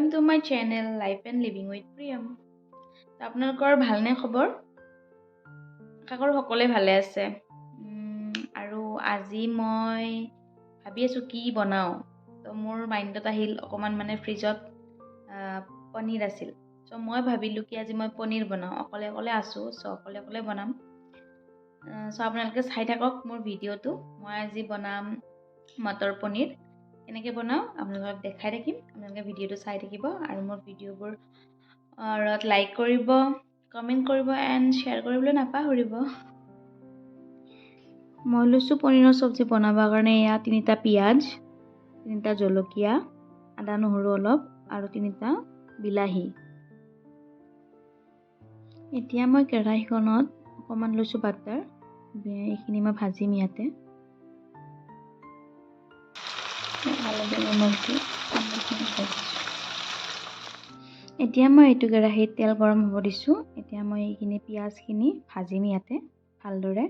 Welcome to my channel Life and Living with Priyam. আপোনালোকৰ ভালনে খবৰ? আশা কৰোঁ সকলোৱে ভালে আছে। আৰু আজি মই ভাবি আছোঁ কি বনাওঁ। তো মোৰ মাইণ্ডত আহিল অকণমান ফ্ৰিজত পনীৰ আছিল। চ' মই ভাবিলোঁ কি আজি মই পনীৰ বনাওঁ। অকলে আছোঁ, চ' অকলে বনাম। চ' আপোনালোকে চাই থাকক মোৰ ভিডিঅ'টো। মই আজি বনাম মটৰ পনীৰ। কেনেকৈ বনাওঁ আপোনালোকক দেখাই থাকিম। আপোনালোকে ভিডিঅ'টো চাই থাকিব আৰু মোৰ ভিডিঅ'বোৰ লাইক কৰিব, কমেণ্ট কৰিব এণ্ড শ্বেয়াৰ কৰিবলৈ নাপাহৰিব। মই লৈছোঁ পনীৰৰ চব্জি বনাবৰ কাৰণে এয়া 3টা পিঁয়াজ, 3টা জলকীয়া, আদা নহৰু অলপ আৰু 3টা বিলাহী। এতিয়া মই কেৰাহীখনত অকণমান লৈছোঁ বাটাৰ। এইখিনি মই ভাজিম ইয়াতে। এতিয়া মই এইটো কেৰাহীত তেল গৰম হ'ব দিছোঁ। এতিয়া মই এইখিনি পিঁয়াজখিনি ভাজিম ইয়াতে ভালদৰে।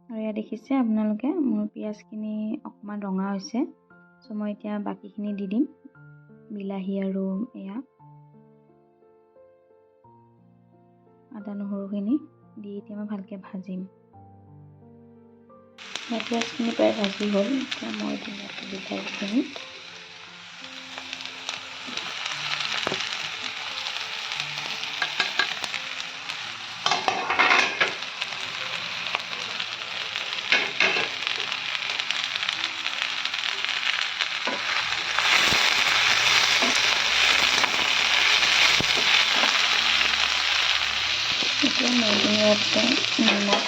আৰু ইয়াত দেখিছে আপোনালোকে মোৰ পিঁয়াজখিনি অকণমান ৰঙা হৈছে। চ' মই এতিয়া বাকীখিনি দি দিম, বিলাহী আৰু এয়া আদা নহৰুখিনি দি এতিয়া মই ভালকৈ ভাজিম। পিঁয়াজখিনি প্ৰায় ভাজি হ'ল। এতিয়া মই দিম বিলাহীখিনি। এতিয়া মই দিম ইয়াতে নিমখ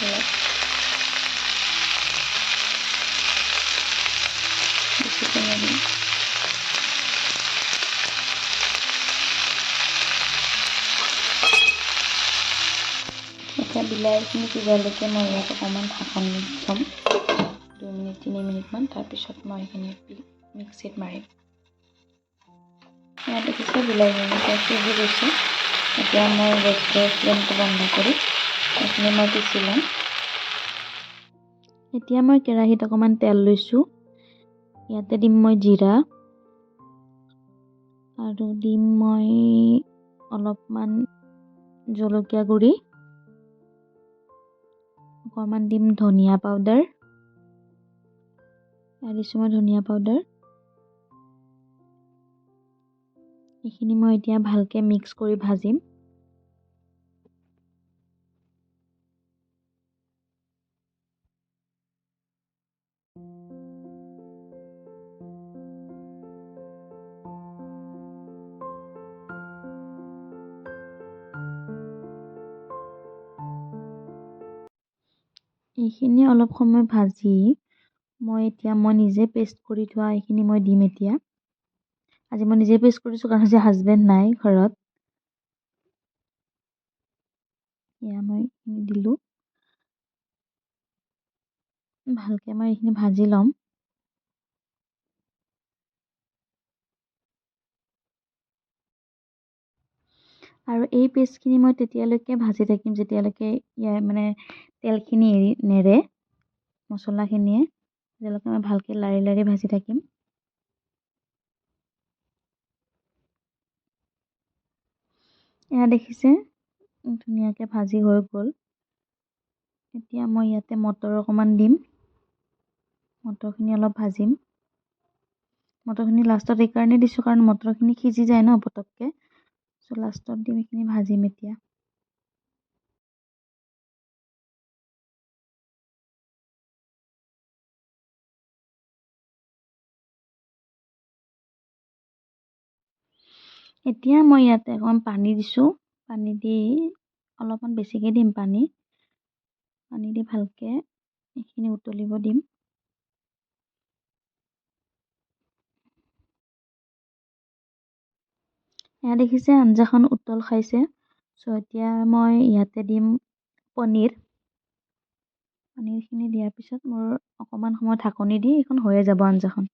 অলপ, বেছিকৈ দিম। এতিয়া বিলাহীখিনি সিজালৈকে মই ইয়াত অকণমান ঢাকন দি থ'ম 2 মিনিট 3 মিনিটমান। তাৰপিছত মই এইখিনি মিক্সিত মাৰিম। ইয়াত দেখিছে বিলাহীখিনি সিজি গৈছে। এতিয়া মই গেছৰ ফ্লেমটো বন্ধ কৰি এইখিনি মই পিচি ল'ম। এতিয়া মই কেৰাহীত অকণমান তেল লৈছোঁ। ইয়াতে দিম মই জিৰা আৰু দিম মই অলপমান জলকীয়া গুড়ি, অকণমান দিম ধনিয়া পাউডাৰ, দিছোঁ মই ধনিয়া পাউডাৰ। এইখিনি মই এতিয়া ভালকৈ মিক্স কৰি ভাজিম। এইখিনি অলপ সময় ভাজি মই নিজে পেষ্ট কৰি থোৱা এইখিনি মই দিম এতিয়া। আজি মই নিজে পেষ্ট কৰিছোঁ কাৰণ আজি হাজবেণ্ড নাই ঘৰত। এয়া মই এইখিনি দিলোঁ। ভালকৈ মই এইখিনি ভাজি ল'ম। আৰু এই পেষ্টখিনি মই তেতিয়ালৈকে ভাজি থাকিম যেতিয়ালৈকে তেলখিনি নেৰে, মছলাখিনিয়ে তেতিয়ালৈকে মই ভালকৈ লাৰি ভাজি থাকিম। এয়া দেখিছে ধুনীয়াকৈ ভাজি হৈ গ'ল। এতিয়া মই ইয়াতে মটৰ অকণমান দিম। মটৰখিনি অলপ ভাজিম। মটৰখিনি লাষ্টত এইকাৰণে দিছোঁ কাৰণ মটৰখিনি সিজি যায় ন পটককৈ। চ' লাষ্টত দিম, এইখিনি ভাজিম এতিয়া। এতিয়া মই ইয়াতে অকণমান পানী দিছোঁ। পানী দি অলপমান বেছিকৈ দিম পানী দি ভালকৈ এইখিনি উতলিব দিম। এয়া দেখিছে আঞ্জাখন উতল খাইছে। চ' এতিয়া মই ইয়াতে দিম পনীৰখিনি দিয়াৰ পিছত মোৰ অকণমান সময় ঢাকনি দি এইখন হৈয়ে যাব আঞ্জাখন।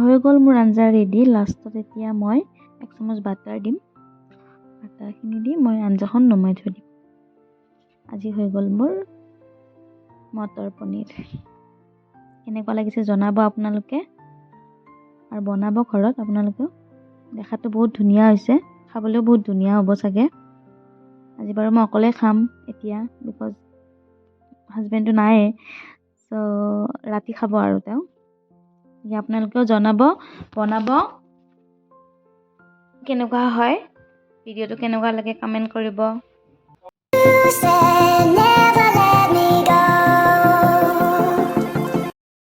হৈ গ'ল মোৰ আঞ্জা ৰেডি। লাষ্টত এতিয়া মই 1 চামুচ বাটাৰ দিম। বাটাৰখিনি দি মই আঞ্জাখন নমাই থৈ দিম। আজি হৈ গ'ল মোৰ মটৰ পনীৰ। কেনেকুৱা লাগিছে জনাব আপোনালোকে আৰু বনাব ঘৰত আপোনালোকেও। দেখাতো বহুত ধুনীয়া হৈছে, খাবলৈও বহুত ধুনীয়া হ'ব চাগে। আজি বাৰু মই অকলে খাম এতিয়া, বিকজ হাজবেণ্ডটো নাইয়ে, চ' ৰাতি খাব আৰু তেওঁ। আপোনালোকেও জনাব, বনাব কেনেকুৱা হয়, ভিডিঅ'টো কেনেকুৱা লাগে কমেণ্ট কৰিব।